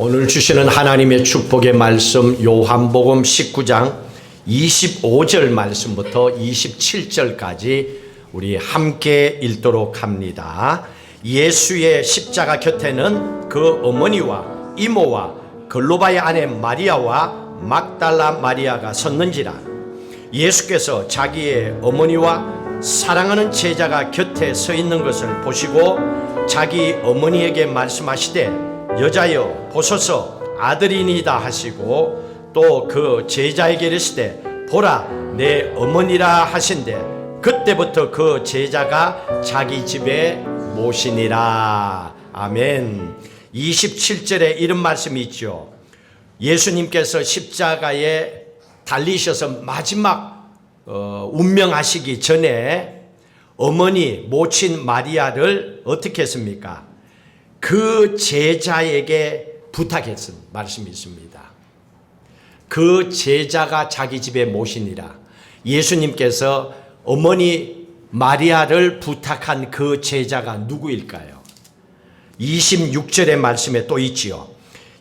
오늘 주시는 하나님의 축복의 말씀 요한복음 19장 25절 말씀부터 27절까지 우리 함께 읽도록 합니다. 예수의 십자가 곁에는 그 어머니와 이모와 글로바의 아내 마리아와 막달라 마리아가 섰는지라. 예수께서 자기의 어머니와 사랑하는 제자가 곁에 서 있는 것을 보시고 자기 어머니에게 말씀하시되 여자여 보소서 아들이니이다 하시고 또 그 제자에게 이르시되 보라 내 어머니라 하신대 그때부터 그 제자가 자기 집에 모시니라. 아멘. 27절에 이런 말씀이 있죠. 예수님께서 십자가에 달리셔서 마지막 운명하시기 전에 어머니 모친 마리아를 어떻게 했습니까? 그 제자에게 부탁했은 말씀이 있습니다. 그 제자가 자기 집에 모시니라. 예수님께서 어머니 마리아를 부탁한 그 제자가 누구일까요? 26절의 말씀에 또 있지요.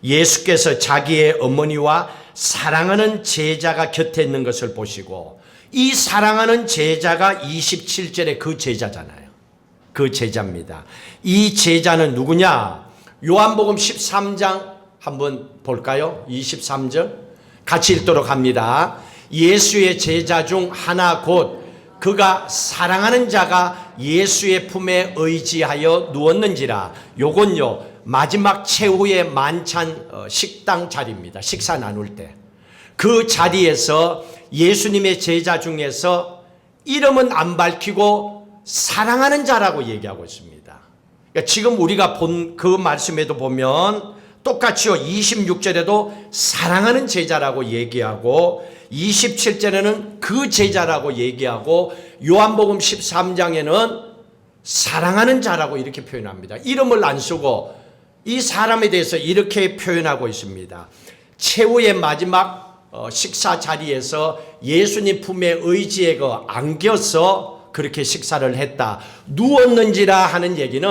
예수께서 자기의 어머니와 사랑하는 제자가 곁에 있는 것을 보시고, 이 사랑하는 제자가 27절에 그 제자잖아요. 그 제자입니다. 이 제자는 누구냐? 요한복음 13장 한번 볼까요? 23절 같이 읽도록 합니다. 예수의 제자 중 하나 곧 그가 사랑하는 자가 예수의 품에 의지하여 누웠는지라. 요건요 마지막 최후의 만찬 식당 자리입니다. 식사 나눌 때 그 자리에서 예수님의 제자 중에서 이름은 안 밝히고 사랑하는 자라고 얘기하고 있습니다. 그러니까 지금 우리가 본 그 말씀에도 보면 똑같이요 26절에도 사랑하는 제자라고 얘기하고 27절에는 그 제자라고 얘기하고 요한복음 13장에는 사랑하는 자라고 이렇게 표현합니다. 이름을 안 쓰고 이 사람에 대해서 이렇게 표현하고 있습니다. 최후의 마지막 식사 자리에서 예수님 품에 의지에 안겨서 그렇게 식사를 했다. 누웠는지라 하는 얘기는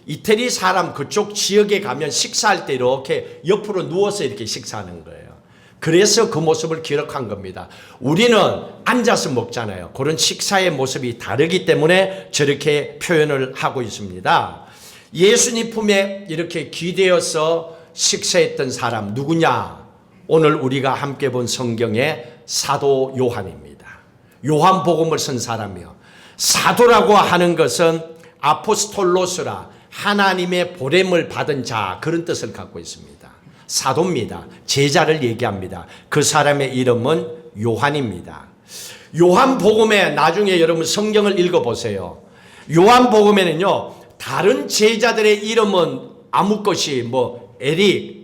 이태리 사람 그쪽 지역에 가면 식사할 때 이렇게 옆으로 누워서 이렇게 식사하는 거예요. 그래서 그 모습을 기록한 겁니다. 우리는 앉아서 먹잖아요. 그런 식사의 모습이 다르기 때문에 저렇게 표현을 하고 있습니다. 예수님 품에 이렇게 기대어서 식사했던 사람 누구냐? 오늘 우리가 함께 본 성경의 사도 요한입니다. 요한복음을 쓴 사람이요. 사도라고 하는 것은 아포스톨로스라 하나님의 보냄을 받은 자 그런 뜻을 갖고 있습니다. 사도입니다. 제자를 얘기합니다. 그 사람의 이름은 요한입니다. 요한복음에 나중에 여러분 성경을 읽어보세요. 요한복음에는요 다른 제자들의 이름은 아무 것이 에릭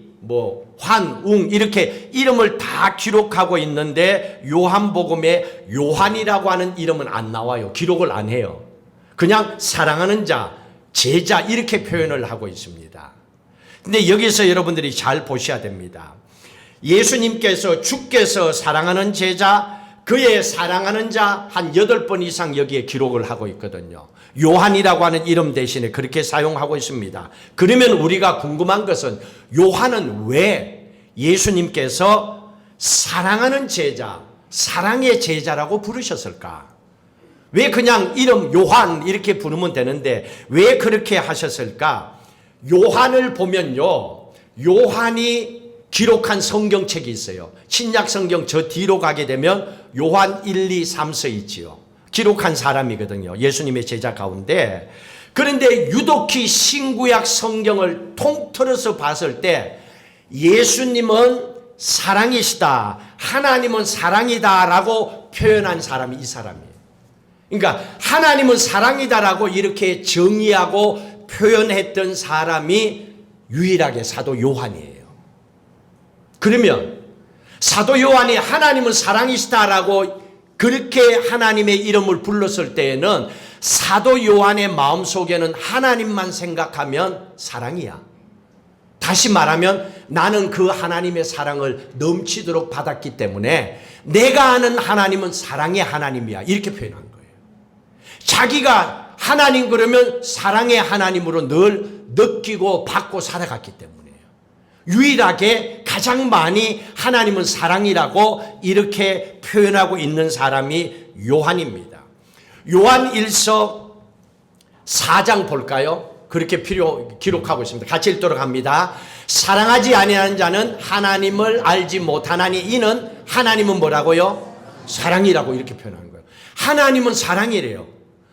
환, 웅 이렇게 이름을 다 기록하고 있는데 요한복음에 요한이라고 하는 이름은 안 나와요. 기록을 안 해요. 그냥 사랑하는 자, 제자 이렇게 표현을 하고 있습니다. 근데 여기서 여러분들이 잘 보셔야 됩니다. 예수님께서 주께서 사랑하는 제자, 그의 사랑하는 자 한 8번 이상 여기에 기록을 하고 있거든요. 요한이라고 하는 이름 대신에 그렇게 사용하고 있습니다. 그러면 우리가 궁금한 것은 요한은 왜 예수님께서 사랑하는 제자, 사랑의 제자라고 부르셨을까? 왜 그냥 이름 요한 이렇게 부르면 되는데 왜 그렇게 하셨을까? 요한을 보면요, 요한이 기록한 성경책이 있어요. 신약 성경 저 뒤로 가게 되면 요한 1, 2, 3서 있지요. 기록한 사람이거든요. 예수님의 제자 가운데. 그런데 유독히 신구약 성경을 통틀어서 봤을 때 예수님은 사랑이시다, 하나님은 사랑이다라고 표현한 사람이 이 사람이에요. 그러니까 하나님은 사랑이다라고 이렇게 정의하고 표현했던 사람이 유일하게 사도 요한이에요. 그러면 사도 요한이 하나님은 사랑이시다라고 그렇게 하나님의 이름을 불렀을 때에는 사도 요한의 마음속에는 하나님만 생각하면 사랑이야. 다시 말하면 나는 그 하나님의 사랑을 넘치도록 받았기 때문에 내가 아는 하나님은 사랑의 하나님이야. 이렇게 표현한 거예요. 자기가 하나님 그러면 사랑의 하나님으로 늘 느끼고 받고 살아갔기 때문이에요. 유일하게 가장 많이 하나님은 사랑이라고 이렇게 표현하고 있는 사람이 요한입니다. 요한 1서 4장 볼까요? 그렇게 기록하고 있습니다. 같이 읽도록 합니다. 사랑하지 아니하는 자는 하나님을 알지 못하나니 이는 하나님은 뭐라고요? 사랑이라고 이렇게 표현한 거예요. 하나님은 사랑이래요.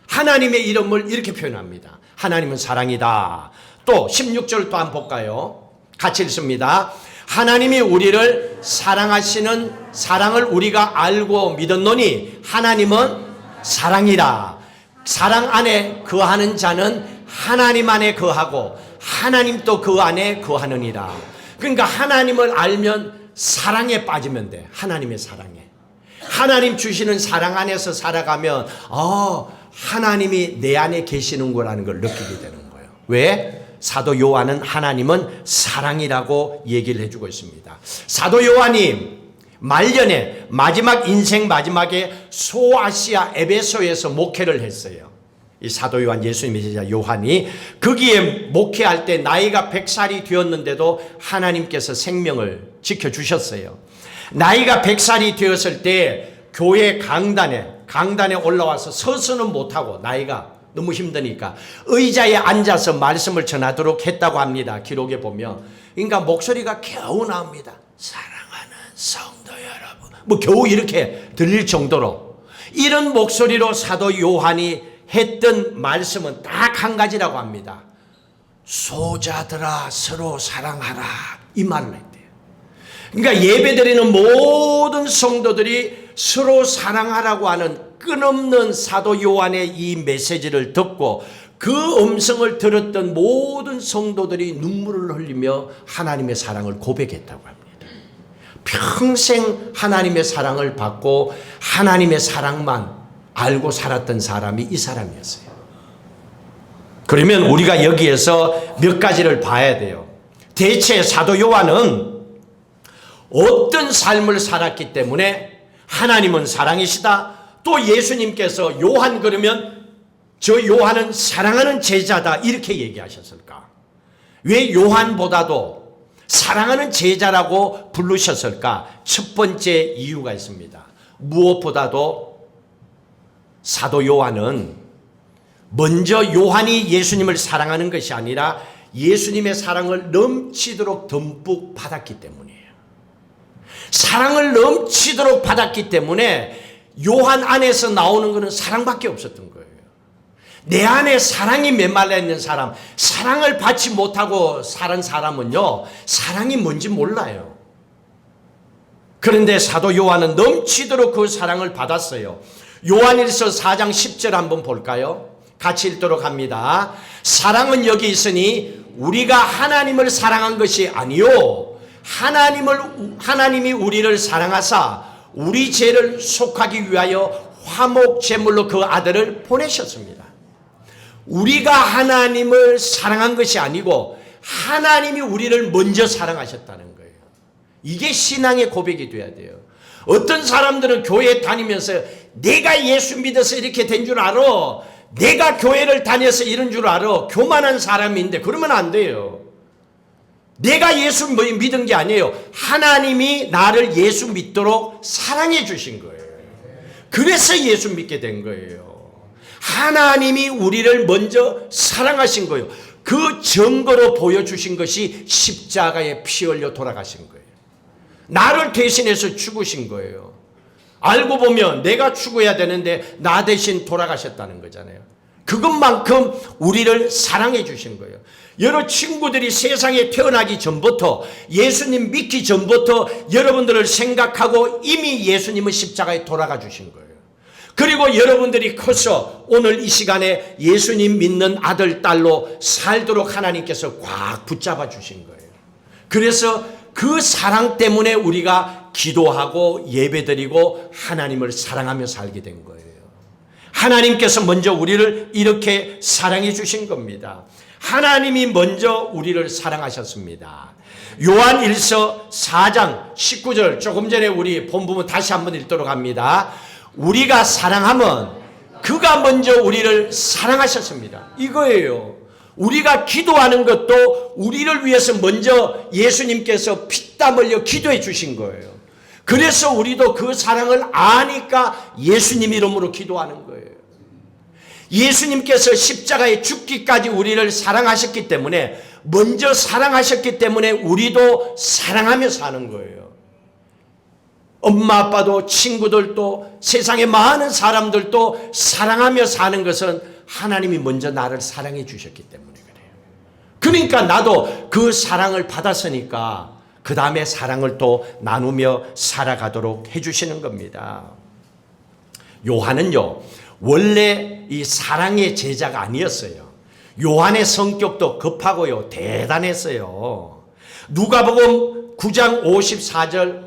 하나님의 이름을 이렇게 표현합니다. 하나님은 사랑이다. 또 16절 또 한번 볼까요? 같이 읽습니다. 하나님이 우리를 사랑하시는 사랑을 우리가 알고 믿었노니 하나님은 사랑이라. 사랑 안에 거하는 자는 하나님 안에 거하고 하나님도 그 안에 거하느니라. 그러니까 하나님을 알면 사랑에 빠지면 돼. 하나님의 사랑에. 하나님 주시는 사랑 안에서 살아가면 하나님이 내 안에 계시는 거라는 걸 느끼게 되는 거예요. 왜? 사도 요한은 하나님은 사랑이라고 얘기를 해주고 있습니다. 사도 요한이 말년에 인생 마지막에 소아시아 에베소에서 목회를 했어요. 이 사도 요한, 예수님의 제자 요한이 거기에 목회할 때 나이가 100살이 되었는데도 하나님께서 생명을 지켜주셨어요. 나이가 100살이 되었을 때 교회 강단에 올라와서 서서는 못하고 나이가 너무 힘드니까 의자에 앉아서 말씀을 전하도록 했다고 합니다. 기록에 보면. 그러니까 목소리가 겨우 나옵니다. 사랑하는 성도 여러분. 겨우 이렇게 들릴 정도로 이런 목소리로 사도 요한이 했던 말씀은 딱 한 가지라고 합니다. 소자들아 서로 사랑하라. 이 말을 했대요. 그러니까 예배드리는 모든 성도들이 서로 사랑하라고 하는 끊없는 사도 요한의 이 메시지를 듣고 그 음성을 들었던 모든 성도들이 눈물을 흘리며 하나님의 사랑을 고백했다고 합니다. 평생 하나님의 사랑을 받고 하나님의 사랑만 알고 살았던 사람이 이 사람이었어요. 그러면 우리가 여기에서 몇 가지를 봐야 돼요. 대체 사도 요한은 어떤 삶을 살았기 때문에 하나님은 사랑이시다. 또 예수님께서 요한 그러면 저 요한은 사랑하는 제자다 이렇게 얘기하셨을까? 왜 요한보다도 사랑하는 제자라고 부르셨을까? 첫 번째 이유가 있습니다. 무엇보다도 사도 요한은 먼저 요한이 예수님을 사랑하는 것이 아니라 예수님의 사랑을 넘치도록 듬뿍 받았기 때문이에요. 사랑을 넘치도록 받았기 때문에 요한 안에서 나오는 것은 사랑밖에 없었던 거예요. 내 안에 사랑이 메말라 있는 사람, 사랑을 받지 못하고 사는 사람은요, 사랑이 뭔지 몰라요. 그런데 사도 요한은 넘치도록 그 사랑을 받았어요. 요한일서 4장 10절 한번 볼까요? 같이 읽도록 합니다. 사랑은 여기 있으니 우리가 하나님을 사랑한 것이 아니요 하나님이 우리를 사랑하사 우리 죄를 속하기 위하여 화목 제물로 그 아들을 보내셨습니다. 우리가 하나님을 사랑한 것이 아니고 하나님이 우리를 먼저 사랑하셨다는 거예요. 이게 신앙의 고백이 돼야 돼요. 어떤 사람들은 교회 다니면서 내가 예수 믿어서 이렇게 된 줄 알아. 내가 교회를 다녀서 이런 줄 알아. 교만한 사람인데 그러면 안 돼요. 내가 예수 믿은 게 아니에요. 하나님이 나를 예수 믿도록 사랑해 주신 거예요. 그래서 예수 믿게 된 거예요. 하나님이 우리를 먼저 사랑하신 거예요. 그 증거로 보여주신 것이 십자가에 피 흘려 돌아가신 거예요. 나를 대신해서 죽으신 거예요. 알고 보면 내가 죽어야 되는데 나 대신 돌아가셨다는 거잖아요. 그것만큼 우리를 사랑해 주신 거예요. 여러 친구들이 세상에 태어나기 전부터 예수님 믿기 전부터 여러분들을 생각하고 이미 예수님은 십자가에 돌아가 주신 거예요. 그리고 여러분들이 커서 오늘 이 시간에 예수님 믿는 아들, 딸로 살도록 하나님께서 꽉 붙잡아 주신 거예요. 그래서 그 사랑 때문에 우리가 기도하고 예배드리고 하나님을 사랑하며 살게 된 거예요. 하나님께서 먼저 우리를 이렇게 사랑해 주신 겁니다. 하나님이 먼저 우리를 사랑하셨습니다. 요한 1서 4장 19절 조금 전에 우리 본부분 다시 한번 읽도록 합니다. 우리가 사랑하면 그가 먼저 우리를 사랑하셨습니다. 이거예요. 우리가 기도하는 것도 우리를 위해서 먼저 예수님께서 피땀 흘려 기도해 주신 거예요. 그래서 우리도 그 사랑을 아니까 예수님 이름으로 기도하는 거예요. 예수님께서 십자가에 죽기까지 우리를 사랑하셨기 때문에, 먼저 사랑하셨기 때문에 우리도 사랑하며 사는 거예요. 엄마 아빠도 친구들도 세상의 많은 사람들도 사랑하며 사는 것은 하나님이 먼저 나를 사랑해 주셨기 때문에 그래요. 그러니까 나도 그 사랑을 받았으니까 그 다음에 사랑을 또 나누며 살아가도록 해주시는 겁니다. 요한은요, 원래 이 사랑의 제자가 아니었어요. 요한의 성격도 급하고요, 대단했어요. 누가복음 9장 54절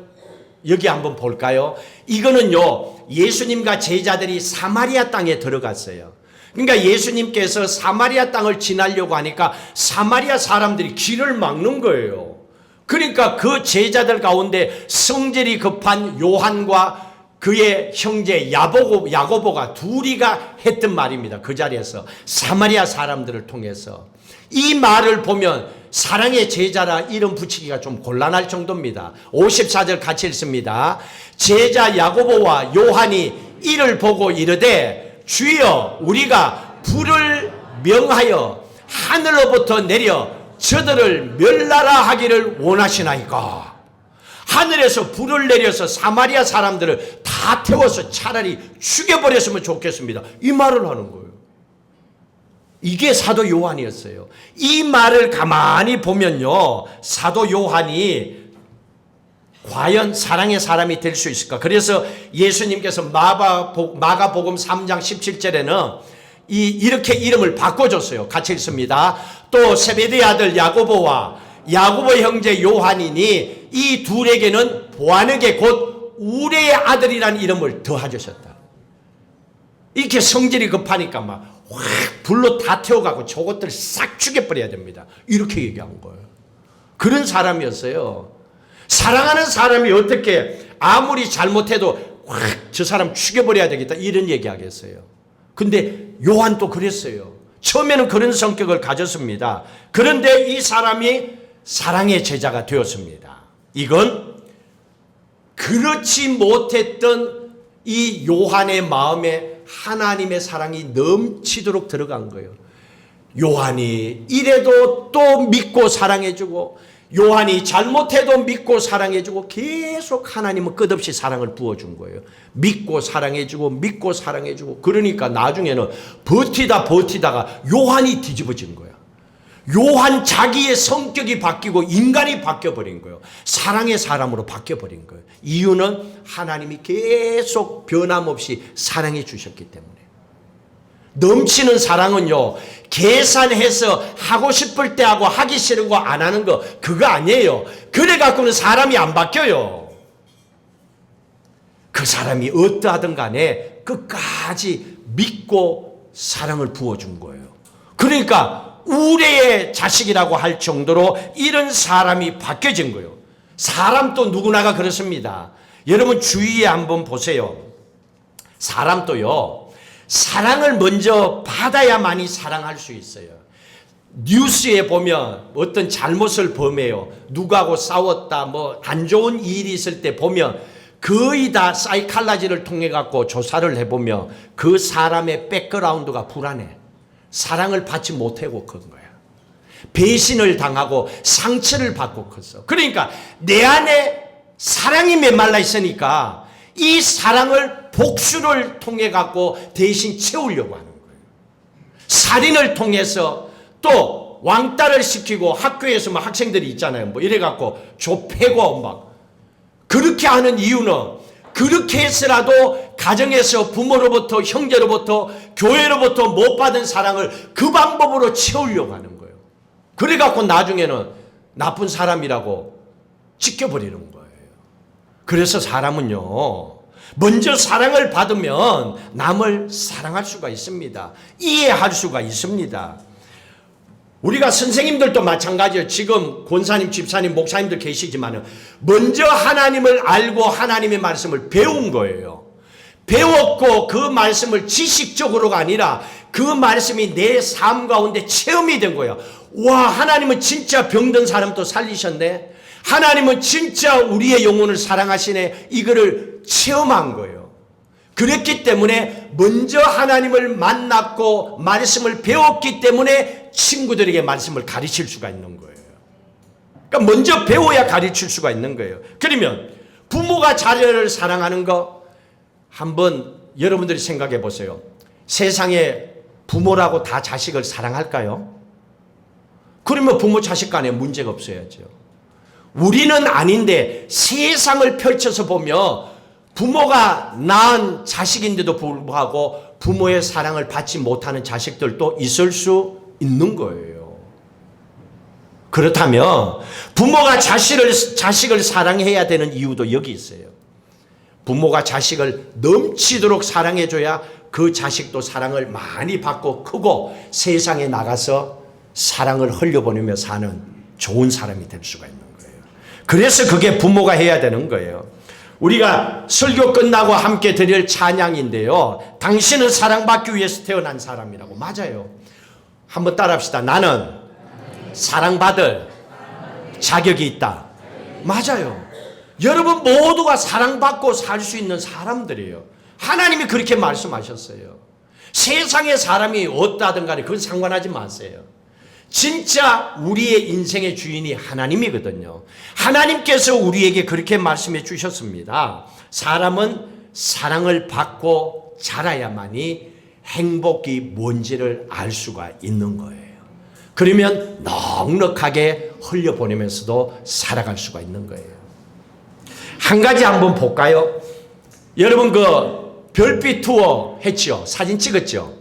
여기 한번 볼까요? 이거는요, 예수님과 제자들이 사마리아 땅에 들어갔어요. 그러니까 예수님께서 사마리아 땅을 지나려고 하니까 사마리아 사람들이 길을 막는 거예요. 그러니까 그 제자들 가운데 성질이 급한 요한과 그의 형제 야고보가 둘이가 했던 말입니다. 그 자리에서 사마리아 사람들을 통해서. 이 말을 보면 사랑의 제자라 이름 붙이기가 좀 곤란할 정도입니다. 54절 같이 읽습니다. 제자 야고보와 요한이 이를 보고 이르되 주여 우리가 불을 명하여 하늘로부터 내려 저들을 멸하라 하기를 원하시나이까. 하늘에서 불을 내려서 사마리아 사람들을 다 태워서 차라리 죽여버렸으면 좋겠습니다. 이 말을 하는 거예요. 이게 사도 요한이었어요. 이 말을 가만히 보면요, 사도 요한이 과연 사랑의 사람이 될 수 있을까? 그래서 예수님께서 마가복음 3장 17절에는 이렇게 이름을 바꿔줬어요. 같이 읽습니다. 또 세베대의 아들 야고보와 야고보 형제 요한이니 이 둘에게는 보아느게 곧 우레의 아들이라는 이름을 더하셨다. 이렇게 성질이 급하니까 막 확 불로 다 태워가고 저것들 싹 죽여버려야 됩니다. 이렇게 얘기한 거예요. 그런 사람이었어요. 사랑하는 사람이 어떻게 아무리 잘못해도 확 저 사람 죽여버려야 되겠다 이런 얘기하겠어요. 근데 요한도 그랬어요. 처음에는 그런 성격을 가졌습니다. 그런데 이 사람이 사랑의 제자가 되었습니다. 이건 그렇지 못했던 이 요한의 마음에 하나님의 사랑이 넘치도록 들어간 거예요. 요한이 이래도 또 믿고 사랑해주고, 요한이 잘못해도 믿고 사랑해주고, 계속 하나님은 끝없이 사랑을 부어준 거예요. 믿고 사랑해주고 믿고 사랑해주고. 그러니까 나중에는 버티다가 요한이 뒤집어진 거야. 요한 자기의 성격이 바뀌고 인간이 바뀌어버린 거예요. 사랑의 사람으로 바뀌어버린 거예요. 이유는 하나님이 계속 변함없이 사랑해 주셨기 때문에. 넘치는 사랑은요, 계산해서 하고 싶을 때 하고 하기 싫은 거 안 하는 거 그거 아니에요. 그래 갖고는 사람이 안 바뀌어요. 그 사람이 어떠하든 간에 끝까지 믿고 사랑을 부어준 거예요. 그러니까 우레의 자식이라고 할 정도로 이런 사람이 바뀌어진 거예요. 사람도 누구나가 그렇습니다. 여러분 주위에 한번 보세요. 사람도요, 사랑을 먼저 받아야만이 사랑할 수 있어요. 뉴스에 보면 어떤 잘못을 범해요. 누구하고 싸웠다, 뭐 안 좋은 일이 있을 때 보면 거의 다 사이칼라지를 통해 갖고 조사를 해보면 그 사람의 백그라운드가 불안해. 사랑을 받지 못하고 큰 거야. 배신을 당하고 상처를 받고 컸어. 그러니까 내 안에 사랑이 메말라 있으니까 이 사랑을 복수를 통해 갖고 대신 채우려고 하는 거예요. 살인을 통해서 또 왕따를 시키고 학교에서 뭐 학생들이 있잖아요. 뭐 이래 갖고 좁히고 막 그렇게 하는 이유는 그렇게 해서라도 가정에서 부모로부터 형제로부터 교회로부터 못 받은 사랑을 그 방법으로 채우려고 하는 거예요. 그래 갖고 나중에는 나쁜 사람이라고 지켜버리는 거예요. 그래서 사람은요, 먼저 사랑을 받으면 남을 사랑할 수가 있습니다. 이해할 수가 있습니다. 우리가 선생님들도 마찬가지예요. 지금 권사님, 집사님, 목사님들 계시지만 먼저 하나님을 알고 하나님의 말씀을 배운 거예요. 배웠고 그 말씀을 지식적으로가 아니라 그 말씀이 내 삶 가운데 체험이 된 거야. 와, 하나님은 진짜 병든 사람도 살리셨네. 하나님은 진짜 우리의 영혼을 사랑하시네. 이거를 체험한 거예요. 그랬기 때문에 먼저 하나님을 만났고 말씀을 배웠기 때문에 친구들에게 말씀을 가르칠 수가 있는 거예요. 그러니까 먼저 배워야 가르칠 수가 있는 거예요. 그러면 부모가 자녀를 사랑하는 거 한번 여러분들이 생각해 보세요. 세상에 부모라고 다 자식을 사랑할까요? 그러면 부모 자식 간에 문제가 없어야죠. 우리는 아닌데 세상을 펼쳐서 보면 부모가 낳은 자식인데도 불구하고 부모의 사랑을 받지 못하는 자식들도 있을 수 있는 거예요. 그렇다면 부모가 자식을 사랑해야 되는 이유도 여기 있어요. 부모가 자식을 넘치도록 사랑해줘야 그 자식도 사랑을 많이 받고 크고 세상에 나가서 사랑을 흘려보내며 사는 좋은 사람이 될 수가 있는 거예요. 그래서 그게 부모가 해야 되는 거예요. 우리가 설교 끝나고 함께 드릴 찬양인데요. 당신은 사랑받기 위해서 태어난 사람이라고. 맞아요. 한번 따라합시다. 나는 사랑받을 자격이 있다. 맞아요. 여러분 모두가 사랑받고 살 수 있는 사람들이에요. 하나님이 그렇게 말씀하셨어요. 세상의 사람이 어떠하든 간에 그건 상관하지 마세요. 진짜 우리의 인생의 주인이 하나님이거든요. 하나님께서 우리에게 그렇게 말씀해 주셨습니다. 사람은 사랑을 받고 자라야만이 행복이 뭔지를 알 수가 있는 거예요. 그러면 넉넉하게 흘려보내면서도 살아갈 수가 있는 거예요. 한 가지 한번 볼까요? 여러분 그 별빛 투어 했죠? 사진 찍었죠?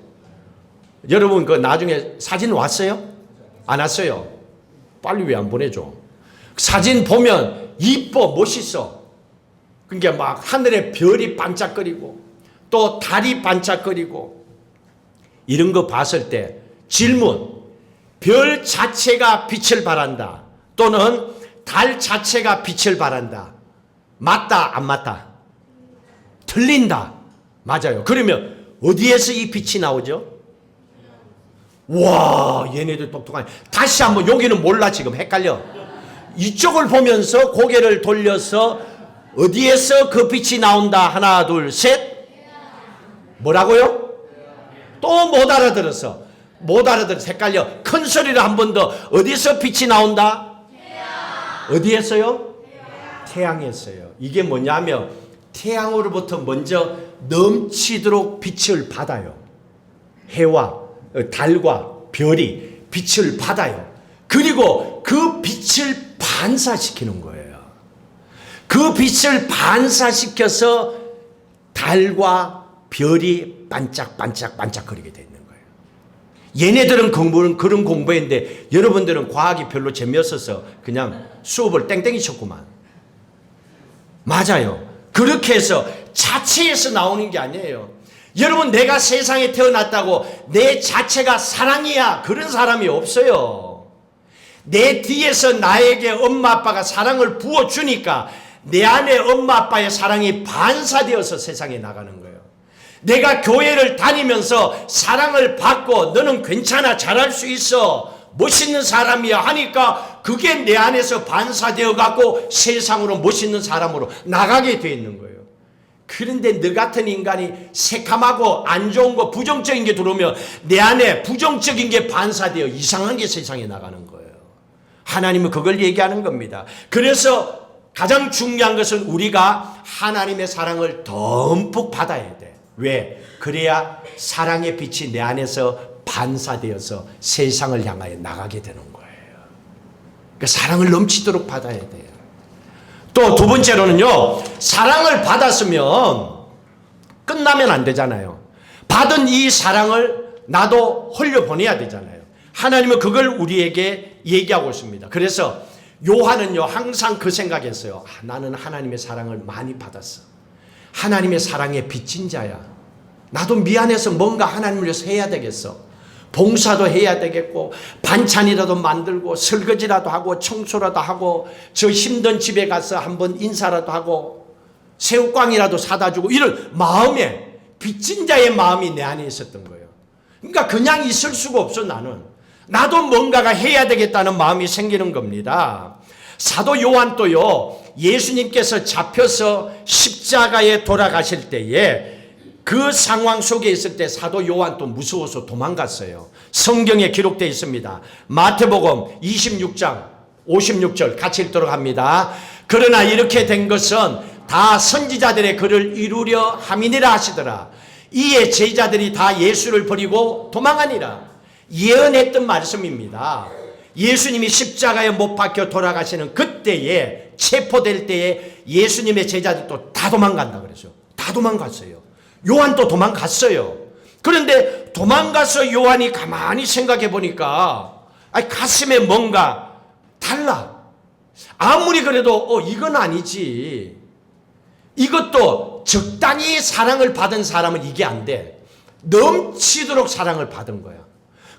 여러분 그 나중에 사진 왔어요? 안 왔어요? 빨리 왜 안 보내줘? 사진 보면 이뻐 멋있어. 그러니까 막 하늘에 별이 반짝거리고 또 달이 반짝거리고 이런 거 봤을 때 질문, 별 자체가 빛을 발한다 또는 달 자체가 빛을 발한다, 맞다 안 맞다? 틀린다. 맞아요. 그러면 어디에서 이 빛이 나오죠? 와, 얘네들 똑똑하네. 다시 한번, 여기는 몰라 지금 헷갈려. 이쪽을 보면서 고개를 돌려서 어디에서 그 빛이 나온다. 하나 둘 셋. 뭐라고요? 또 못 알아들었어. 못 알아들어서 헷갈려. 큰 소리로 한 번 더. 어디서 빛이 나온다? 어디에서요? 태양에서요. 이게 뭐냐면 태양으로부터 먼저 넘치도록 빛을 받아요. 해와 달과 별이 빛을 받아요. 그리고 그 빛을 반사시키는 거예요. 그 빛을 반사시켜서 달과 별이 반짝반짝거리게 되는 거예요. 얘네들은 그런 공부했는데 여러분들은 과학이 별로 재미없어서 그냥 수업을 땡땡이 쳤구만. 맞아요. 그렇게 해서 자체에서 나오는 게 아니에요. 여러분 내가 세상에 태어났다고 내 자체가 사랑이야 그런 사람이 없어요. 내 뒤에서 나에게 엄마 아빠가 사랑을 부어주니까 내 안에 엄마 아빠의 사랑이 반사되어서 세상에 나가는 거예요. 내가 교회를 다니면서 사랑을 받고 너는 괜찮아 잘할 수 있어 멋있는 사람이야 하니까 그게 내 안에서 반사되어 갖고 세상으로 멋있는 사람으로 나가게 돼 있는 거예요. 그런데 너 같은 인간이 새카마고 안 좋은 거 부정적인 게 들어오면 내 안에 부정적인 게 반사되어 이상한 게 세상에 나가는 거예요. 하나님은 그걸 얘기하는 겁니다. 그래서 가장 중요한 것은 우리가 하나님의 사랑을 듬뿍 받아야 돼. 왜? 그래야 사랑의 빛이 내 안에서 반사되어서 세상을 향하여 나가게 되는 거예요. 그러니까 사랑을 넘치도록 받아야 돼요. 또 두 번째로는요, 사랑을 받았으면 끝나면 안 되잖아요. 받은 이 사랑을 나도 흘려보내야 되잖아요. 하나님은 그걸 우리에게 얘기하고 있습니다. 그래서 요한은요 항상 그 생각했어요. 나는 하나님의 사랑을 많이 받았어. 하나님의 사랑에 빚진 자야. 나도 미안해서 뭔가 하나님을 위해서 해야 되겠어. 봉사도 해야 되겠고 반찬이라도 만들고 설거지라도 하고 청소라도 하고 저 힘든 집에 가서 한번 인사라도 하고 새우깡이라도 사다 주고 이런 마음에 빚진 자의 마음이 내 안에 있었던 거예요. 그러니까 그냥 있을 수가 없어. 나도 뭔가가 해야 되겠다는 마음이 생기는 겁니다. 사도 요한도요, 예수님께서 잡혀서 십자가에 돌아가실 때에 그 상황 속에 있을 때 사도 요한도 무서워서 도망갔어요. 성경에 기록되어 있습니다. 마태복음 26장 56절 같이 읽도록 합니다. 그러나 이렇게 된 것은 다 선지자들의 글을 이루려 함이니라 하시더라. 이에 제자들이 다 예수를 버리고 도망하니라. 예언했던 말씀입니다. 예수님이 십자가에 못 박혀 돌아가시는 그때에, 체포될 때에 예수님의 제자들도 다 도망간다 그랬어요. 다 도망갔어요. 요한도 도망갔어요. 그런데 도망가서 요한이 가만히 생각해 보니까 가슴에 뭔가 달라. 아무리 그래도 이건 아니지. 이것도 적당히 사랑을 받은 사람은 이게 안 돼. 넘치도록 사랑을 받은 거야.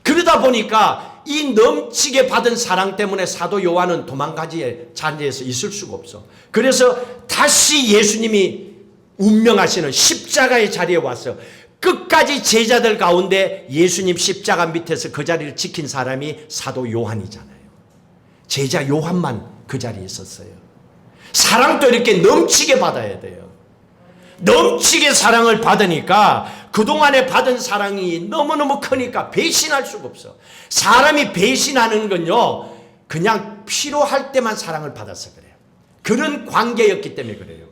그러다 보니까 이 넘치게 받은 사랑 때문에 사도 요한은 도망가지 자리에서 있을 수가 없어. 그래서 다시 예수님이 운명하시는 십자가의 자리에 왔어. 끝까지 제자들 가운데 예수님 십자가 밑에서 그 자리를 지킨 사람이 사도 요한이잖아요. 제자 요한만 그 자리에 있었어요. 사랑도 이렇게 넘치게 받아야 돼요. 넘치게 사랑을 받으니까 그동안에 받은 사랑이 너무너무 크니까 배신할 수가 없어. 사람이 배신하는 건요, 그냥 필요할 때만 사랑을 받아서 그래요. 그런 관계였기 때문에 그래요.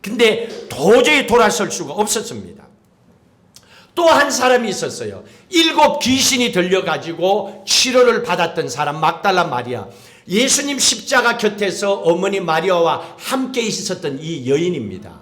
근데 도저히 돌아설 수가 없었습니다. 또 한 사람이 있었어요. 7 귀신이 들려가지고 치료를 받았던 사람, 막달라 마리아. 예수님 십자가 곁에서 어머니 마리아와 함께 있었던 이 여인입니다.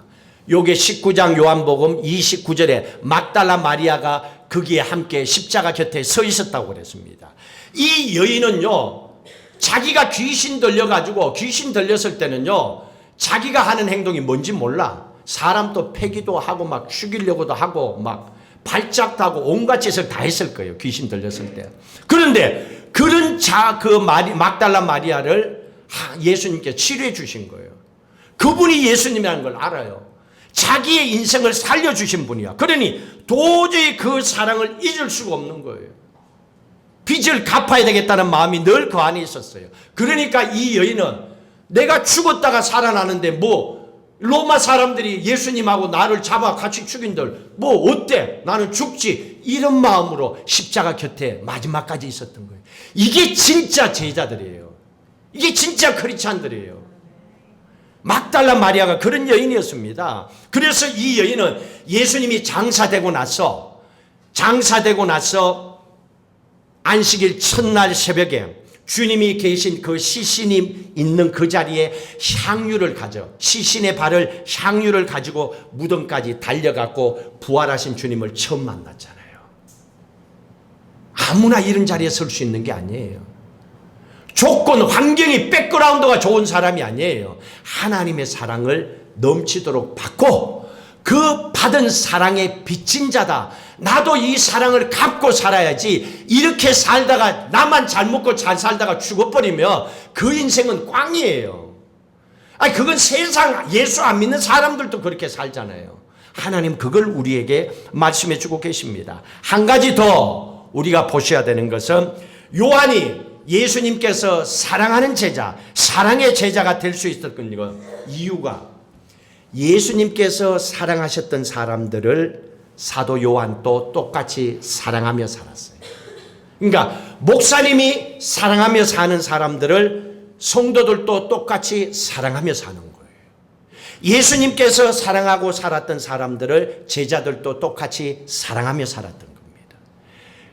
요게 19장 요한복음 29절에 막달라 마리아가 거기에 함께 십자가 곁에 서 있었다고 그랬습니다. 이 여인은요, 자기가 귀신 들려가지고, 귀신 들렸을 때는요, 자기가 하는 행동이 뭔지 몰라. 사람도 패기도 하고 막 죽이려고도 하고 막 발작도 하고 온갖 짓을 다 했을 거예요. 귀신 들렸을 때. 그런데 그런 막달라 마리아를 예수님께 치료해 주신 거예요. 그분이 예수님이라는 걸 알아요. 자기의 인생을 살려주신 분이야. 그러니 도저히 그 사랑을 잊을 수가 없는 거예요. 빚을 갚아야 되겠다는 마음이 늘 그 안에 있었어요. 그러니까 이 여인은 내가 죽었다가 살아나는데 뭐 로마 사람들이 예수님하고 나를 잡아 같이 죽인들 뭐 어때? 나는 죽지. 이런 마음으로 십자가 곁에 마지막까지 있었던 거예요. 이게 진짜 제자들이에요. 이게 진짜 크리스찬들이에요. 막달라 마리아가 그런 여인이었습니다. 그래서 이 여인은 예수님이 장사되고 나서 안식일 첫날 새벽에 주님이 계신 그 시신이 있는 그 자리에 시신의 발을 향유를 가지고 무덤까지 달려갔고 부활하신 주님을 처음 만났잖아요. 아무나 이런 자리에 설 수 있는 게 아니에요. 환경이 백그라운드가 좋은 사람이 아니에요. 하나님의 사랑을 넘치도록 받고 그 받은 사랑에 빚진 자다. 나도 이 사랑을 갚고 살아야지. 이렇게 살다가 나만 잘 먹고 잘 살다가 죽어버리면 그 인생은 꽝이에요. 그건 세상 예수 안 믿는 사람들도 그렇게 살잖아요. 하나님 그걸 우리에게 말씀해 주고 계십니다. 한 가지 더 우리가 보셔야 되는 것은 요한이 예수님께서 사랑하는 제자, 사랑의 제자가 될 수 있었던 이유가 예수님께서 사랑하셨던 사람들을 사도 요한도 똑같이 사랑하며 살았어요. 그러니까 목사님이 사랑하며 사는 사람들을 성도들도 똑같이 사랑하며 사는 거예요. 예수님께서 사랑하고 살았던 사람들을 제자들도 똑같이 사랑하며 살았던 겁니다.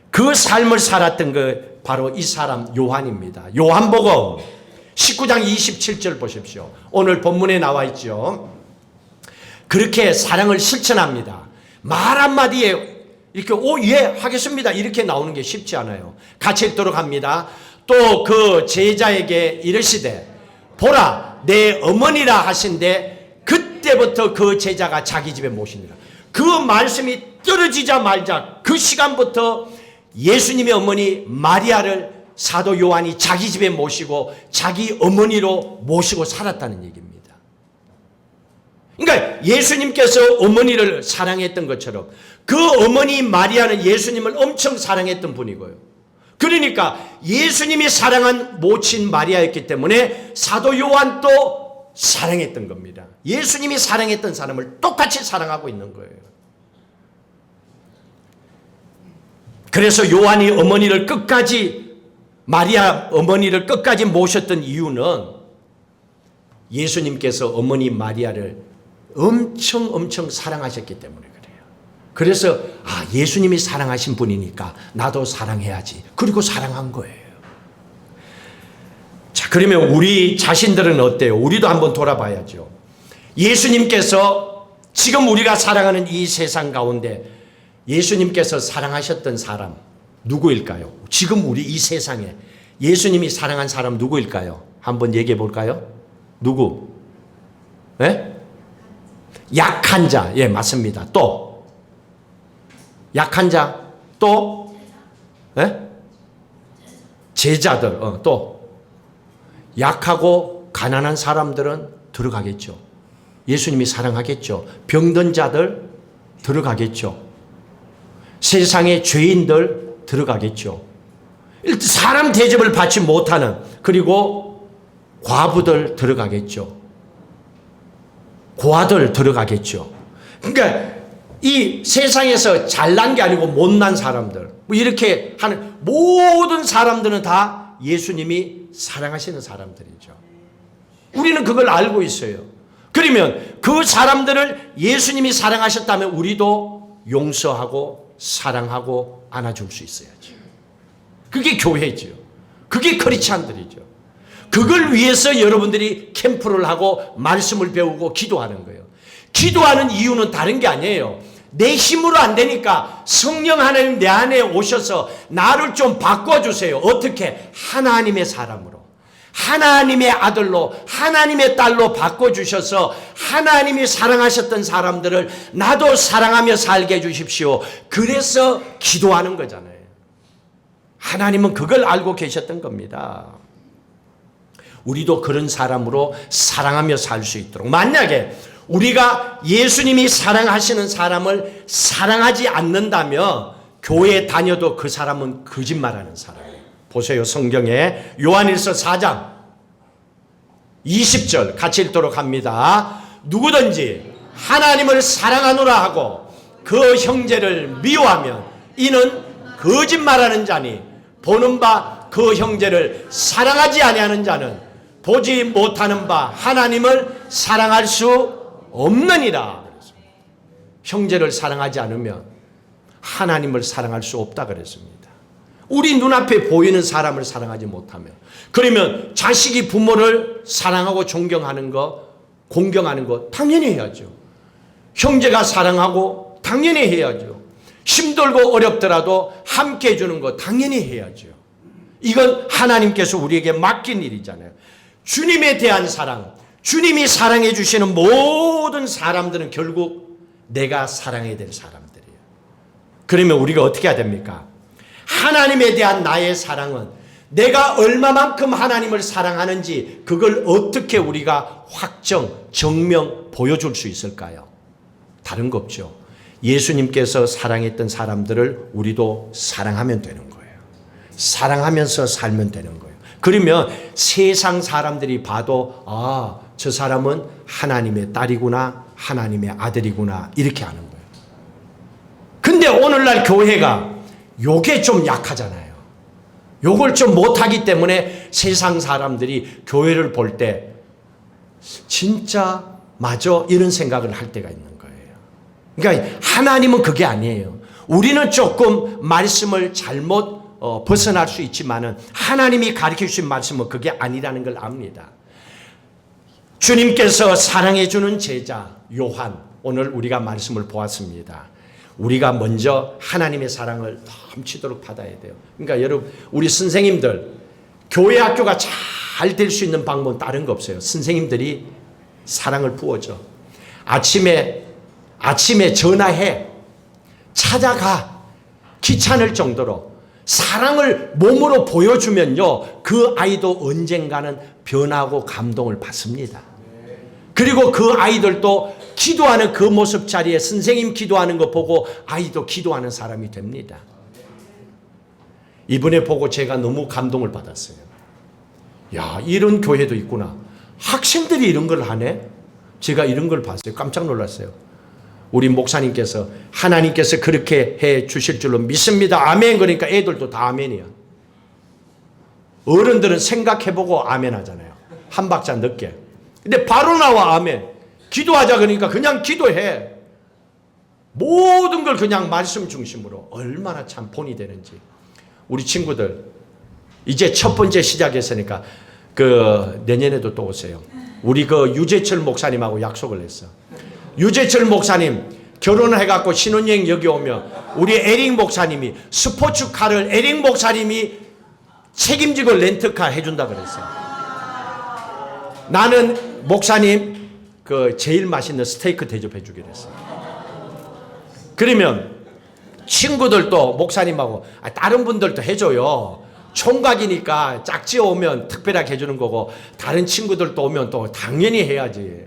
그 삶을 살았던 그 바로 이 사람 요한입니다. 요한복음 19장 27절 보십시오. 오늘 본문에 나와 있죠. 그렇게 사랑을 실천합니다. 말 한마디에 이렇게 예 하겠습니다 이렇게 나오는 게 쉽지 않아요. 같이 읽도록 합니다. 또 그 제자에게 이르시되 보라 내 어머니라 하신데 그때부터 그 제자가 자기 집에 모시니라. 그 말씀이 떨어지자마자 그 시간부터 예수님의 어머니 마리아를 사도 요한이 자기 집에 모시고 자기 어머니로 모시고 살았다는 얘기입니다. 그러니까 예수님께서 어머니를 사랑했던 것처럼 그 어머니 마리아는 예수님을 엄청 사랑했던 분이고요. 그러니까 예수님이 사랑한 모친 마리아였기 때문에 사도 요한도 사랑했던 겁니다. 예수님이 사랑했던 사람을 똑같이 사랑하고 있는 거예요. 그래서 요한이 어머니를 끝까지, 마리아 어머니를 끝까지 모셨던 이유는 예수님께서 어머니 마리아를 엄청 사랑하셨기 때문에 그래요. 그래서 예수님이 사랑하신 분이니까 나도 사랑해야지. 그리고 사랑한 거예요. 자, 그러면 우리 자신들은 어때요? 우리도 한번 돌아봐야죠. 예수님께서 지금 우리가 사랑하는 이 세상 가운데 예수님께서 사랑하셨던 사람 누구일까요? 지금 우리 이 세상에 예수님이 사랑한 사람 누구일까요? 한번 얘기해 볼까요? 누구? 예? 약한 자. 예, 맞습니다. 또 약한 자. 또 예? 제자들. 또 약하고 가난한 사람들은 들어가겠죠. 예수님이 사랑하겠죠. 병든 자들 들어가겠죠. 세상의 죄인들 들어가겠죠. 사람 대접을 받지 못하는, 그리고 과부들 들어가겠죠. 고아들 들어가겠죠. 그러니까 이 세상에서 잘난 게 아니고 못난 사람들, 뭐 이렇게 하는 모든 사람들은 다 예수님이 사랑하시는 사람들이죠. 우리는 그걸 알고 있어요. 그러면 그 사람들을 예수님이 사랑하셨다면 우리도 용서하고 사랑하고 안아줄 수 있어야죠. 그게 교회죠. 그게 크리스찬들이죠. 그걸 위해서 여러분들이 캠프를 하고 말씀을 배우고 기도하는 거예요. 기도하는 이유는 다른 게 아니에요. 내 힘으로 안 되니까 성령 하나님 내 안에 오셔서 나를 좀 바꿔주세요. 어떻게? 하나님의 사람으로, 하나님의 아들로, 하나님의 딸로 바꿔주셔서 하나님이 사랑하셨던 사람들을 나도 사랑하며 살게 해주십시오. 그래서 기도하는 거잖아요. 하나님은 그걸 알고 계셨던 겁니다. 우리도 그런 사람으로 사랑하며 살 수 있도록, 만약에 우리가 예수님이 사랑하시는 사람을 사랑하지 않는다면 교회에 다녀도 그 사람은 거짓말하는 사람이에요. 보세요. 성경에 요한일서 4장 20절 같이 읽도록 합니다. 누구든지 하나님을 사랑하노라 하고 그 형제를 미워하면 이는 거짓말하는 자니 보는 바 그 형제를 사랑하지 아니하는 자는 보지 못하는 바 하나님을 사랑할 수 없느니라. 형제를 사랑하지 않으면 하나님을 사랑할 수 없다 그랬습니다. 우리 눈앞에 보이는 사람을 사랑하지 못하면, 그러면 자식이 부모를 사랑하고 존경하는 거, 공경하는 거 당연히 해야죠. 형제가 사랑하고 당연히 해야죠. 힘들고 어렵더라도 함께 해주는 거 당연히 해야죠. 이건 하나님께서 우리에게 맡긴 일이잖아요. 주님에 대한 사랑, 주님이 사랑해 주시는 모든 사람들은 결국 내가 사랑해야 될 사람들이에요. 그러면 우리가 어떻게 해야 됩니까? 하나님에 대한 나의 사랑은 내가 얼마만큼 하나님을 사랑하는지 그걸 어떻게 우리가 확정, 증명, 보여줄 수 있을까요? 다른 거 없죠. 예수님께서 사랑했던 사람들을 우리도 사랑하면 되는 거예요. 사랑하면서 살면 되는 거예요. 그러면 세상 사람들이 봐도 저 사람은 하나님의 딸이구나, 하나님의 아들이구나, 이렇게 아는 거예요. 근데 오늘날 교회가 요게 좀 약하잖아요. 요걸 좀 못하기 때문에 세상 사람들이 교회를 볼 때 진짜 맞아? 이런 생각을 할 때가 있는 거예요. 그러니까 하나님은 그게 아니에요. 우리는 조금 말씀을 잘못 벗어날 수 있지만은 하나님이 가르쳐 주신 말씀은 그게 아니라는 걸 압니다. 주님께서 사랑해 주는 제자 요한, 오늘 우리가 말씀을 보았습니다. 우리가 먼저 하나님의 사랑을 넘치도록 받아야 돼요. 그러니까 여러분, 우리 선생님들, 교회 학교가 잘 될 수 있는 방법은 다른 거 없어요. 선생님들이 사랑을 부어줘. 아침에 전화해, 찾아가, 귀찮을 정도로 사랑을 몸으로 보여주면요, 그 아이도 언젠가는 변하고 감동을 받습니다. 그리고 그 아이들도 기도하는 그 모습 자리에 선생님 기도하는 거 보고 아이도 기도하는 사람이 됩니다. 이번에 보고 제가 너무 감동을 받았어요. 야, 이런 교회도 있구나. 학생들이 이런 걸 하네? 제가 이런 걸 봤어요. 깜짝 놀랐어요. 우리 목사님께서 하나님께서 그렇게 해 주실 줄로 믿습니다. 아멘. 그러니까 애들도 다 아멘이야. 어른들은 생각해보고 아멘 하잖아요. 한 박자 늦게. 근데 바로 나와 아멘. 기도하자 그러니까 그냥 기도해. 모든 걸 그냥 말씀 중심으로. 얼마나 참 본이 되는지. 우리 친구들 이제 첫 번째 시작했으니까 내년에도 또 오세요. 우리 유재철 목사님하고 약속을 했어. 유재철 목사님 결혼을 해갖고 신혼여행 여기 오면 우리 에릭 목사님이 스포츠카를 에릭 목사님이 책임지고 렌트카 해준다 그랬어요. 나는 목사님 제일 맛있는 스테이크 대접해 주기로 했어요. 그러면 친구들도 목사님하고 다른 분들도 해줘요. 총각이니까 짝지 오면 특별하게 해주는 거고 다른 친구들도 오면 또 당연히 해야지.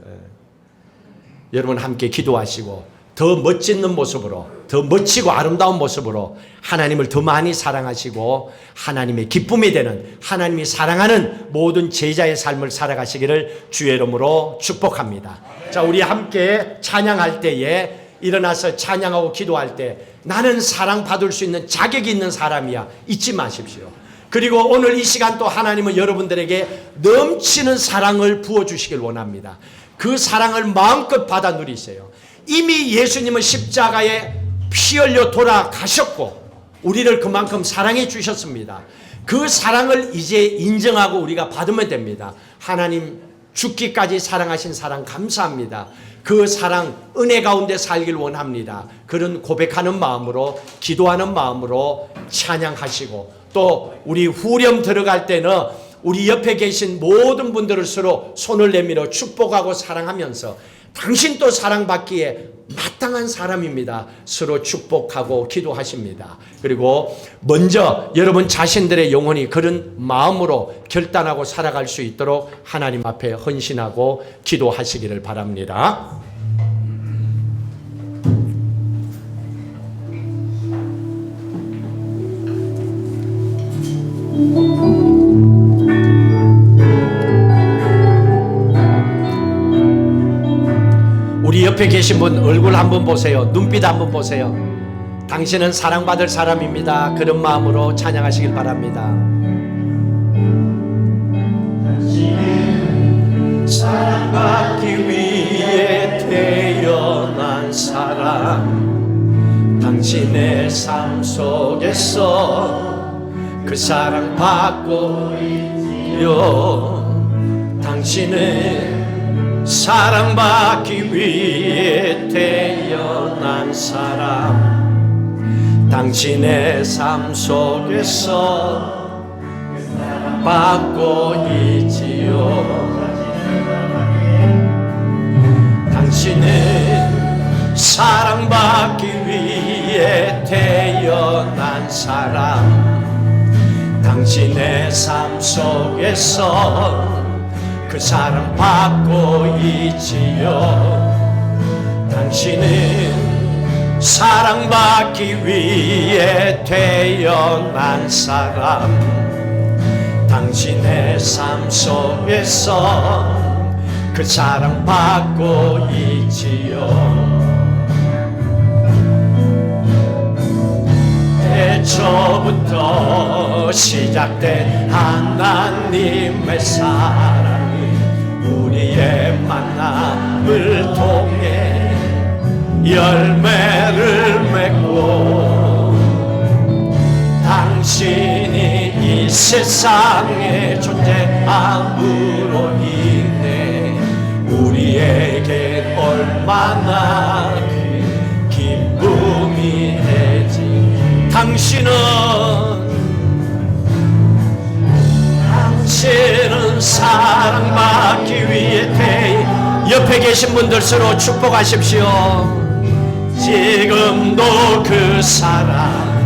여러분 함께 기도하시고 더 멋진 모습으로 더 멋지고 아름다운 모습으로 하나님을 더 많이 사랑하시고 하나님의 기쁨이 되는 하나님이 사랑하는 모든 제자의 삶을 살아가시기를 주의 이름으로 축복합니다. 자, 우리 함께 찬양할 때에 일어나서 찬양하고 기도할 때 나는 사랑받을 수 있는 자격이 있는 사람이야 잊지 마십시오. 그리고 오늘 이 시간 또 하나님은 여러분들에게 넘치는 사랑을 부어주시길 원합니다. 그 사랑을 마음껏 받아 누리세요. 이미 예수님은 십자가에 피 흘려 돌아가셨고 우리를 그만큼 사랑해 주셨습니다. 그 사랑을 이제 인정하고 우리가 받으면 됩니다. 하나님 죽기까지 사랑하신 사랑 감사합니다. 그 사랑 은혜 가운데 살길 원합니다. 그런 고백하는 마음으로 기도하는 마음으로 찬양하시고 또 우리 후렴 들어갈 때는 우리 옆에 계신 모든 분들을 서로 손을 내밀어 축복하고 사랑하면서 당신도 사랑받기에 마땅한 사람입니다. 서로 축복하고 기도하십니다. 그리고 먼저 여러분 자신들의 영혼이 그런 마음으로 결단하고 살아갈 수 있도록 하나님 앞에 헌신하고 기도하시기를 바랍니다. 우리 옆에 계신 분 얼굴 한번 보세요. 눈빛 한번 보세요. 당신은 사랑받을 사람입니다. 그런 마음으로 찬양하시길 바랍니다. 당신은 사랑받기 위해 태어난 사람. 당신의 삶 속에서 그 사랑 받고 있지요. 당신은 사랑받기 위해 태어난 사람. 당신의 삶 속에서 받고 있지요. 당신은 사랑받기 위해 태어난 사람. 당신의 삶 속에서 그 사랑 받고 있지요. 당신은 사랑받기 위해 태어난 사람. 당신의 삶 속에서 그 사랑 받고 있지요. 애초부터 시작된 하나님의 사랑이 우리의 만남을 통해 열매를 맺고 당신이 이 세상에 존재함으로 인해 우리에게 얼마나 큰 기쁨이 되지. 당신은 사랑받기 위해 옆에 계신 분들 서로 축복하십시오. 지금도 그 사랑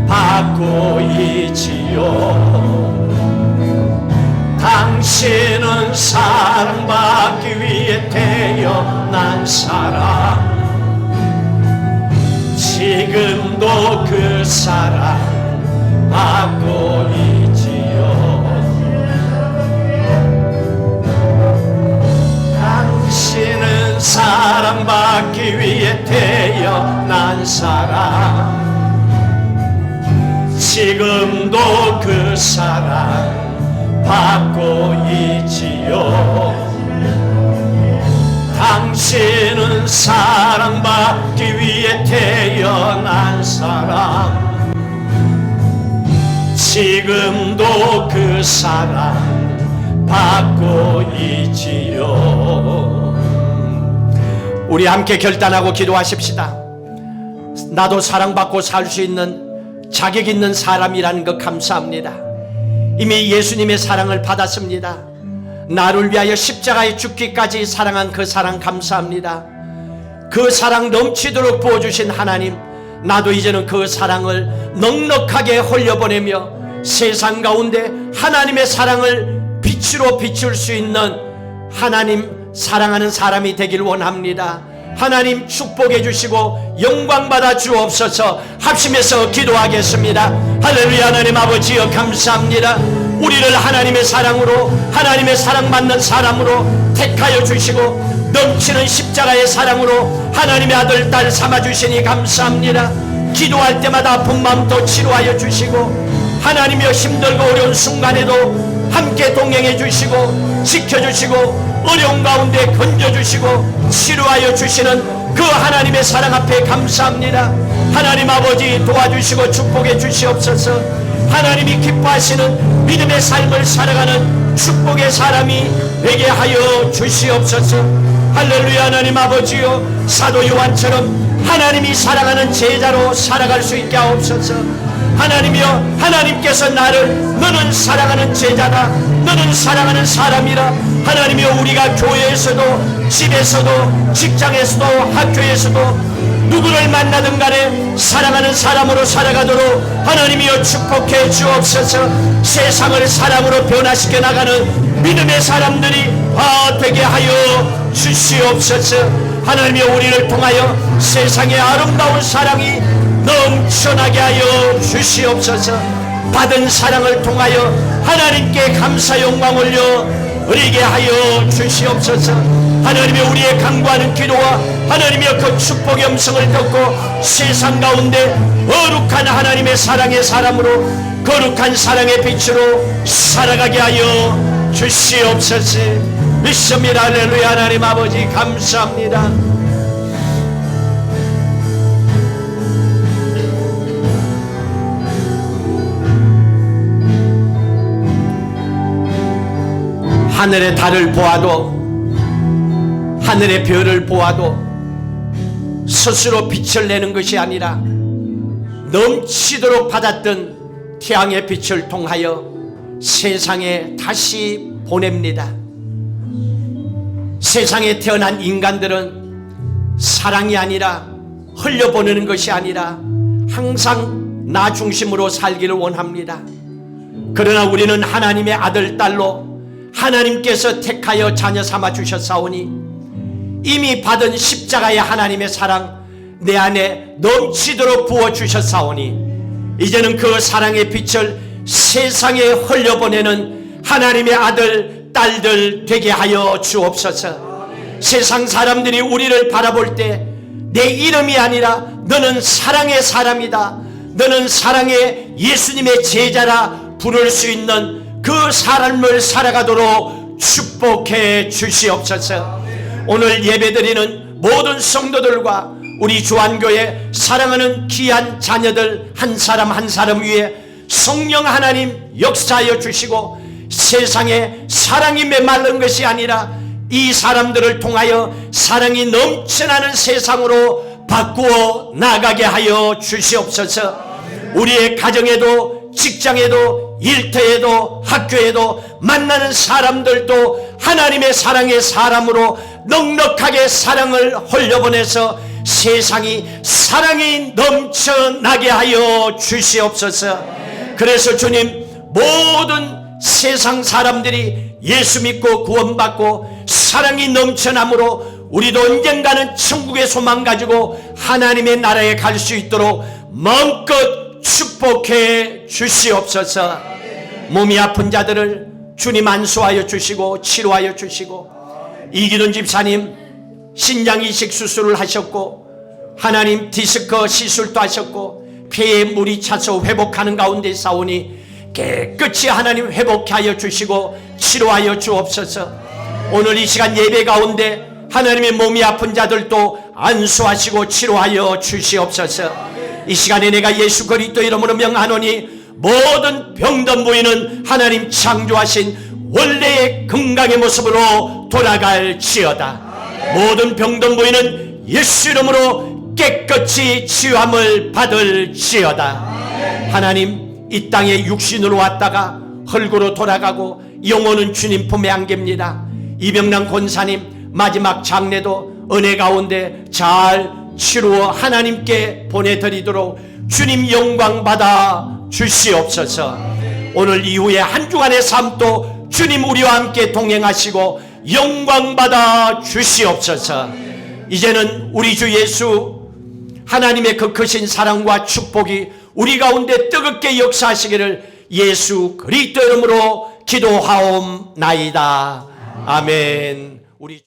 받고 있지요. 당신은 사랑받기 위해 태어난 사람, 지금도 그 사랑 받고 있지요. 당신은 사랑받기 위해 태어난 사람, 지금도 그 사랑 받고 있지요. 당신은 사랑받기 위해 태어난 사람, 지금도 그 사랑 받고 있지요. 우리 함께 결단하고 기도하십시다. 나도 사랑받고 살 수 있는 자격 있는 사람이라는 것 감사합니다. 이미 예수님의 사랑을 받았습니다. 나를 위하여 십자가에 죽기까지 사랑한 그 사랑 감사합니다. 그 사랑 넘치도록 부어주신 하나님, 나도 이제는 그 사랑을 넉넉하게 흘려보내며 세상 가운데 하나님의 사랑을 빛으로 비출 수 있는 하나님 사랑하는 사람이 되길 원합니다. 하나님 축복해 주시고 영광 받아 주옵소서. 합심해서 기도하겠습니다. 할렐루야. 하나님 아버지여 감사합니다. 우리를 하나님의 사랑으로, 하나님의 사랑받는 사람으로 택하여 주시고 넘치는 십자가의 사랑으로 하나님의 아들 딸 삼아주시니 감사합니다. 기도할 때마다 아픈 마음도 치료하여 주시고 하나님이여 힘들고 어려운 순간에도 함께 동행해 주시고 지켜주시고 어려운 가운데 건져주시고 치료하여 주시는 그 하나님의 사랑 앞에 감사합니다. 하나님 아버지 도와주시고 축복해 주시옵소서. 하나님이 기뻐하시는 믿음의 삶을 살아가는 축복의 사람이 되게 하여 주시옵소서. 할렐루야. 하나님 아버지요, 사도 요한처럼 하나님이 사랑하는 제자로 살아갈 수 있게 하옵소서. 하나님이여, 하나님께서 나를 너는 사랑하는 제자다, 너는 사랑하는 사람이라. 하나님이여, 우리가 교회에서도 집에서도 직장에서도 학교에서도 누구를 만나든 간에 사랑하는 사람으로 살아가도록 하나님이여 축복해 주옵소서. 세상을 사랑으로 변화시켜 나가는 믿음의 사람들이 되게 하여 주시옵소서. 하나님이여, 우리를 통하여 세상의 아름다운 사랑이 넘쳐나게 하여 주시옵소서. 받은 사랑을 통하여 하나님께 감사 영광 올려 드리게 하여 주시옵소서. 하나님의 우리의 간구하는 기도와 하나님의 그 축복의 음성을 듣고 세상 가운데 거룩한 하나님의 사랑의 사람으로 거룩한 사랑의 빛으로 살아가게 하여 주시옵소서. 믿습니다. 할렐루야. 하나님 아버지 감사합니다. 하늘의 달을 보아도 하늘의 별을 보아도 스스로 빛을 내는 것이 아니라 넘치도록 받았던 태양의 빛을 통하여 세상에 다시 보냅니다. 세상에 태어난 인간들은 사랑이 아니라 흘려보내는 것이 아니라 항상 나 중심으로 살기를 원합니다. 그러나 우리는 하나님의 아들, 딸로 하나님께서 택하여 자녀 삼아 주셨사오니 이미 받은 십자가의 하나님의 사랑 내 안에 넘치도록 부어주셨사오니 이제는 그 사랑의 빛을 세상에 흘려보내는 하나님의 아들, 딸들 되게 하여 주옵소서. 세상 사람들이 우리를 바라볼 때 내 이름이 아니라 너는 사랑의 사람이다, 너는 사랑의 예수님의 제자라 부를 수 있는 그 삶을 살아가도록 축복해 주시옵소서. 오늘 예배드리는 모든 성도들과 우리 주안교회 사랑하는 귀한 자녀들 한 사람 한 사람 위에 성령 하나님 역사하여 주시고 세상에 사랑이 메마른 것이 아니라 이 사람들을 통하여 사랑이 넘쳐나는 세상으로 바꾸어 나가게 하여 주시옵소서. 우리의 가정에도 직장에도 일터에도 학교에도 만나는 사람들도 하나님의 사랑의 사람으로 넉넉하게 사랑을 흘려보내서 세상이 사랑이 넘쳐나게 하여 주시옵소서. 그래서 주님, 모든 세상 사람들이 예수 믿고 구원받고 사랑이 넘쳐나므로 우리도 언젠가는 천국의 소망 가지고 하나님의 나라에 갈 수 있도록 마음껏 축복해 주시옵소서. 몸이 아픈 자들을 주님 안수하여 주시고 치료하여 주시고, 이기돈 집사님 신장 이식 수술을 하셨고 하나님 디스크 시술도 하셨고 폐에 물이 차서 회복하는 가운데 싸우니 깨끗이 하나님 회복하여 주시고 치료하여 주옵소서. 오늘 이 시간 예배 가운데 하나님의 몸이 아픈 자들도 안수하시고 치료하여 주시옵소서. 이 시간에 내가 예수 그리스도 이름으로 명하노니 모든 병든 부위는 하나님 창조하신 원래의 건강의 모습으로 돌아갈지어다. 모든 병든 부위는 예수 이름으로 깨끗이 치유함을 받을지어다. 하나님, 이 땅에 육신으로 왔다가 흙으로 돌아가고 영혼은 주님 품에 안깁니다. 이병남 권사님 마지막 장례도 은혜 가운데 잘 치루어 하나님께 보내드리도록 주님 영광 받아 주시옵소서. 오늘 이후에 한 주간의 삶도 주님 우리와 함께 동행하시고 영광 받아 주시옵소서. 이제는 우리 주 예수 하나님의 그 크신 사랑과 축복이 우리 가운데 뜨겁게 역사하시기를 예수 그리스도 이름으로 기도하옵나이다. 아멘. 우리